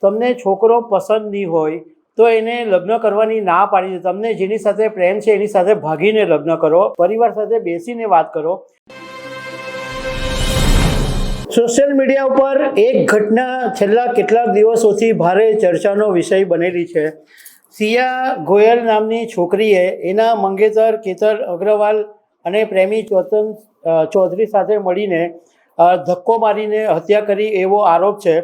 તમને છોકરો પસંદ નહીં હોય તો એને લગ્ન કરવાની ના પાડી દે. તમને જેની સાથે પ્રેમ છે એની સાથે ભાગીને લગ્ન કરો, પરિવાર સાથે બેસીને વાત કરો. સોશિયલ મીડિયા ઉપર એક ઘટના છેલ્લા કેટલાક દિવસોથી ભારે ચર્ચાનો વિષય બનેલી છે. સિયા ગોયલ નામની છોકરીએ એના મંગેતર કેતન અગ્રવાલ અને પ્રેમી ચોતન ચૌધરી સાથે મળીને ધક્કો મારીને હત્યા કરી એવો આરોપ છે.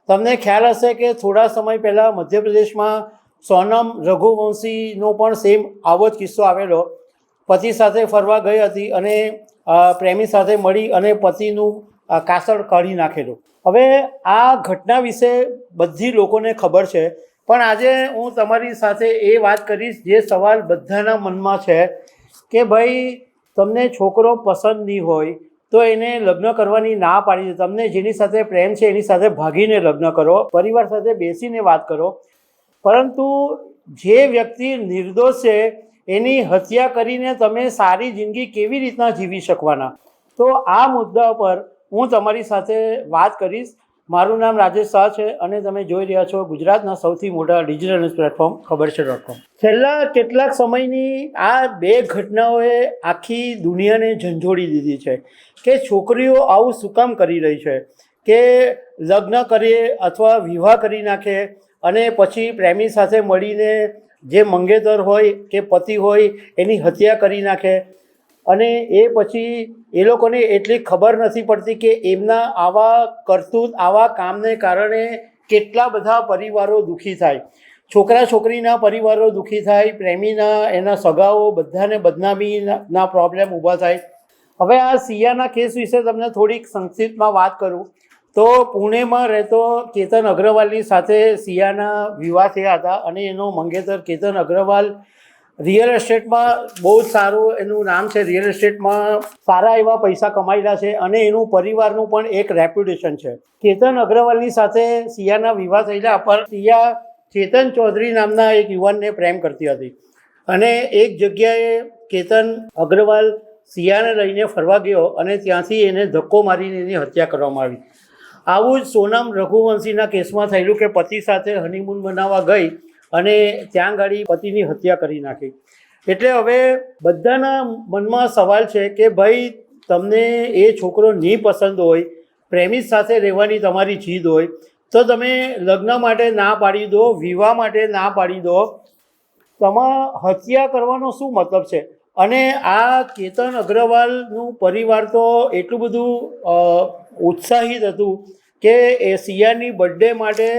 તમને ખ્યાલ હશે કે થોડા સમય પહેલાં મધ્યપ્રદેશમાં સોનમ રઘુવંશીનો પણ સેમ આવો જ કિસ્સો આવેલો. પતિ સાથે ફરવા ગઈ હતી અને પ્રેમી સાથે મળી અને પતિનું કાસળ કાઢી નાખેલું. હવે આ ઘટના વિશે બધી લોકોને ખબર છે, પણ આજે હું તમારી સાથે એ વાત કરીશ જે સવાલ બધાના મનમાં છે કે ભાઈ તમને છોકરો પસંદ નહીં હોય તો એને લગ્ન કરવાની ના પાડી દે. તમને જેની સાથે પ્રેમ છે એની સાથે ભાગીને લગ્ન કરો, પરિવાર સાથે બેસીને વાત કરો. પરંતુ જે વ્યક્તિ નિર્દોષ છે એની હત્યા કરીને તમે સારી જિંદગી કેવી રીતના જીવી શકવાના? તો આ મુદ્દા પર હું તમારી સાથે વાત કરીશ. મારું નામ રાજેશ શાહ છે અને તમે જોઈ રહ્યા છો ગુજરાતના સૌથી મોટા ડિજિટલ ન્યૂઝ પ્લેટફોર્મ ખબર છે.com. છેલ્લા કેટલાક સમયની આ બે ઘટનાઓએ આખી દુનિયાને ઝંઝોડી દીધી છે કે છોકરીઓ આવું શું કામ કરી રહી છે કે લગ્ન કરીએ અથવા વિવાહ કરી નાખે અને પછી પ્રેમી સાથે મળીને જે મંગેતર હોય કે પતિ હોય એની હત્યા કરી નાખે. અને એ પછી એ લોકોને એટલી ખબર નથી પડતી કે એમના આવા કરતૂત, આવા કામને કારણે કેટલા બધા પરિવારો દુઃખી થાય. છોકરા છોકરીના પરિવારો દુઃખી થાય, પ્રેમીના, એના સગાઓ બધાને બદનામીના પ્રોબ્લેમ ઊભા થાય. હવે આ સિયાના કેસ વિશે તમને થોડીક સંક્ષિપ્તમાં વાત કરું તો પુણેમાં રહેતો કેતન અગ્રવાલની સાથે સિયાના વિવાહ થયા હતા અને એનો મંગેતર કેતન અગ્રવાલ રિયલ એસ્ટેટમાં બહુ જ સારું એનું નામ છે. રિયલ એસ્ટેટમાં સારા એવા પૈસા કમાયેલા છે અને એનું પરિવારનું પણ એક રેપ્યુટેશન છે. કેતન અગ્રવાલની સાથે સિયાના વિવાહ થયેલા પર સિયા ચેતન ચૌધરી નામના એક યુવાનને પ્રેમ કરતી હતી અને એક જગ્યાએ કેતન અગ્રવાલ સિયાને લઈને ફરવા ગયો અને ત્યાંથી એને ધક્કો મારીને એની હત્યા કરવામાં આવી. આવું જ સોનમ રઘુવંશીના કેસમાં થયેલું કે પતિ સાથે હનીમૂન બનાવવા ગઈ અને ત્યાં ગાડી પતિની હત્યા કરી નાખી. એટલે હવે બધાના મનમાં સવાલ છે કે ભાઈ તમને એ છોકરો નહીં પસંદ હોય, પ્રેમી સાથે રહેવાની તમારી જીદ હોય તો તમે લગ્ન માટે ના પાડી દો, વિવાહ માટે ના પાડી દો. તમારે હત્યા કરવાનો શું મતલબ છે? અને આ કેતન અગ્રવાલનું પરિવાર તો એટલું બધું ઉત્સાહિત હતું કે એ સિયાની બર્થડે માટે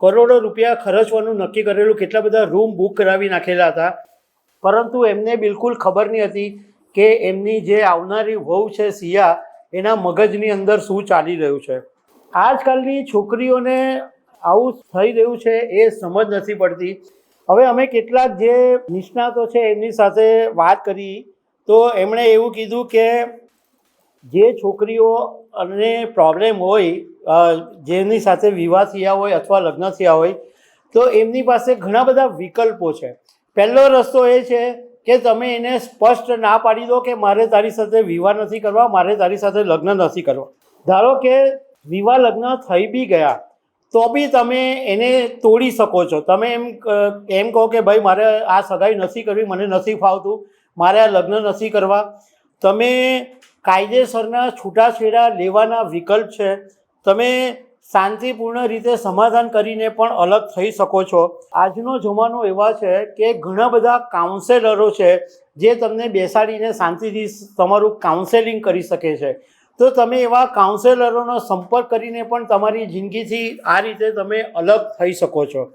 કરોડો રૂપિયા ખર્ચવાનું નક્કી કરેલું, કેટલા બધા રૂમ બુક કરાવી નાખેલા હતા. પરંતુ એમને બિલકુલ ખબર નહીં હતી કે એમની જે આવનારી વહુ છે સિયા, એના મગજની અંદર શું ચાલી રહ્યું છે. આજકાલની છોકરીઓને આવું થઈ રહ્યું છે એ સમજ નથી પડતી. હવે અમે કેટલાક જે નિષ્ણાતો છે એમની સાથે વાત કરી તો એમણે એવું કીધું કે જે છોકરીઓ અને પ્રોબ્લેમ હોય, જેની સાથે વિવાહ થયા હોય અથવા લગ્ન થયા હોય તો એમની પાસે ઘણા બધા વિકલ્પો છે. પહેલો રસ્તો એ છે કે તમે એને સ્પષ્ટ ના પાડી દો કે મારે તારી સાથે વિવાહ નથી કરવા, મારે તારી સાથે લગ્ન નથી કરવા. ધારો કે વિવાહ લગ્ન થઈ બી ગયા તો બી તમે એને તોડી શકો છો. તમે એમ કહો કે ભાઈ મારે આ સગાઈ નથી કરવી, મને નથી ફાવતું, મારે આ લગ્ન નથી કરવા. તમે કાયદેસરના છૂટાછેડા લેવાના વિકલ્પ છે. તમે શાંતિપૂર્ણ રીતે સમાધાન કરીને પણ અલગ થઈ શકો છો. આજનો જમાનો એવા છે કે ઘણા બધા કાઉન્સેલરો છે જે તમને બેસાડીને શાંતિથી તમારું કાઉન્સેલિંગ કરી શકે છે. તો તમે એવા કાઉન્સેલરોનો સંપર્ક કરીને પણ તમારી જિંદગીથી આ રીતે તમે અલગ થઈ શકો છો.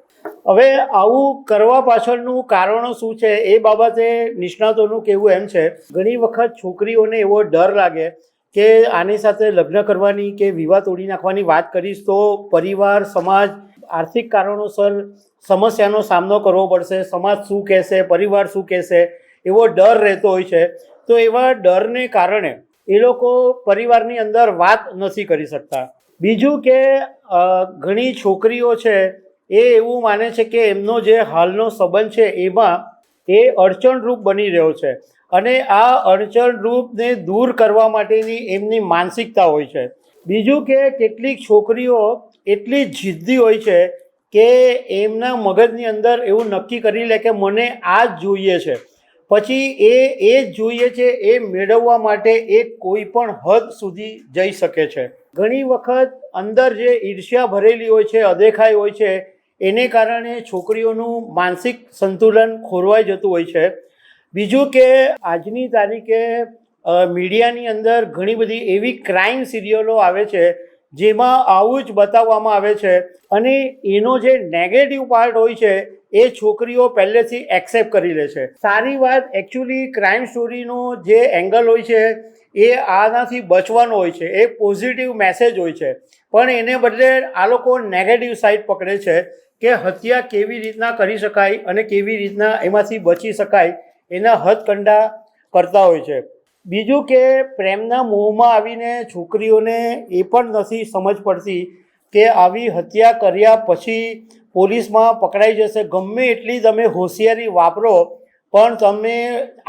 હવે આવું કરવા પાછળનું કારણો શું છે એ બાબતે નિષ્ણાતોનું કહેવું એમ છે, ઘણી વખત છોકરીઓને એવો ડર લાગે કે આની સાથે લગ્ન કરવાની કે વિવાહ તોડી નાખવાની વાત કરીશ તો પરિવાર, સમાજ, આર્થિક કારણોસર સમસ્યાનો સામનો કરવો પડશે, સમાજ શું કહેશે, પરિવાર શું કહેશે, એવો ડર રહેતો હોય છે. તો એવા ડરને કારણે એ લોકો પરિવારની અંદર વાત નથી કરી શકતા. બીજું કે ઘણી છોકરીઓ છે એ એવું માને છે કે એમનો જે હાલનો સંબંધ છે એમાં એ અડચણરૂપ બની રહ્યો છે અને આ અડચણરૂપને દૂર કરવા માટેની એમની માનસિકતા હોય છે. બીજું કે કેટલીક છોકરીઓ એટલી જિદ્દી હોય છે કે એમના મગજની અંદર એવું નક્કી કરી લે કે મને આ જ જોઈએ છે, પછી એ જ જોઈએ છે એ મેળવવા માટે એ કોઈ પણ હદ સુધી જઈ શકે છે. ઘણી વખત અંદર જે ઈર્ષ્યા ભરેલી હોય છે, અદેખાઈ હોય છે, એને કારણે છોકરીઓનું માનસિક સંતુલન ખોરવાઈ જતું હોય છે. બીજું કે આજની તારીખે મીડિયાની અંદર ઘણી બધી એવી ક્રાઇમ સિરિયલો આવે છે જેમાં આવું જ બતાવવામાં આવે છે, અને એનો જે નેગેટિવ પાર્ટ હોય છે એ છોકરીઓ પહેલેથી એક્સેપ્ટ કરી લે છે. સારી વાત એકચ્યુઅલી ક્રાઇમ સ્ટોરીનો જે એંગલ હોય છે એ આનાથી બચવાનો હોય છે, એ પોઝિટિવ મેસેજ હોય છે, પણ એને બદલે આ લોકો નેગેટિવ સાઈડ પકડે છે કે હત્યા કેવી રીતના કરી શકાય અને કેવી રીતના એમાંથી બચી શકાય એના હથકંડા કરતા હોય છે. બીજું કે પ્રેમના મોહમાં આવીને છોકરીઓને એ પણ નથી સમજ પડતી કે આવી હત્યા કર્યા પછી પોલીસમાં પકડાઈ જશે, ગમે એટલી તમે હોશિયારી વાપરો પણ તમે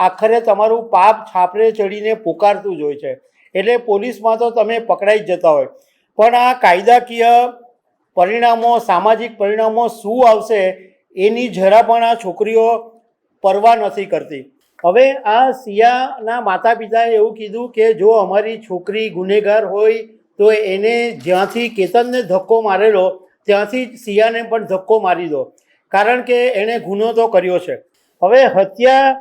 આખરે તમારું પાપ છાપરે ચડીને પોકારતું જ હોય છે, એટલે પોલીસમાં તો તમે પકડાઈ જ જતા હોય. પણ આ કાયદાકીય પરિણામો, સામાજિક પરિણામો શું આવશે એની જરા પણ આ છોકરીઓ પરવા નથી કરતી. હવે આ સિયાના માતા પિતાએ એવું કીધું કે જો અમારી છોકરી ગુનેગાર હોય તો એને જ્યાંથી કેતનને ધક્કો મારેલો ત્યાંથી જ સિયાને પણ ધક્કો મારી દો, કારણ કે એણે ગુનો તો કર્યો છે. હવે હત્યા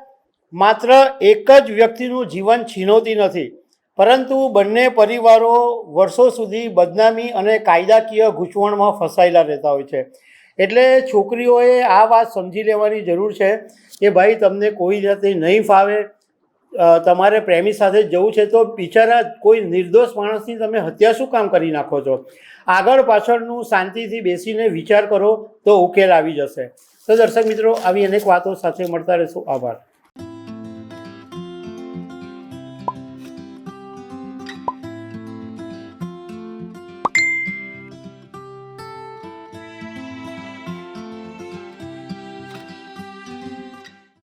માત્ર એક જ વ્યક્તિનું જીવન છીનવતી નથી, પરંતુ બંને પરિવારો વર્ષો સુધી બદનામી અને કાયદાકીય ગૂંચવણમાં ફસાયેલા રહેતા હોય છે. એટલે છોકરીઓએ આ વાત સમજી લેવાની જરૂર છે કે ભાઈ તમને કોઈ જાતે નહીં ફાવે, તમારે પ્રેમી સાથે જવું છે તો બિચારા કોઈ નિર્દોષ માણસની તમે હત્યા શું કામ કરી નાખો છો? આગળ પાછળનું શાંતિથી બેસીને વિચાર કરો તો ઉકેલ આવી જશે. તો દર્શક મિત્રો, આવી અનેક વાતો સાથે મળતા રહેશું. આભાર.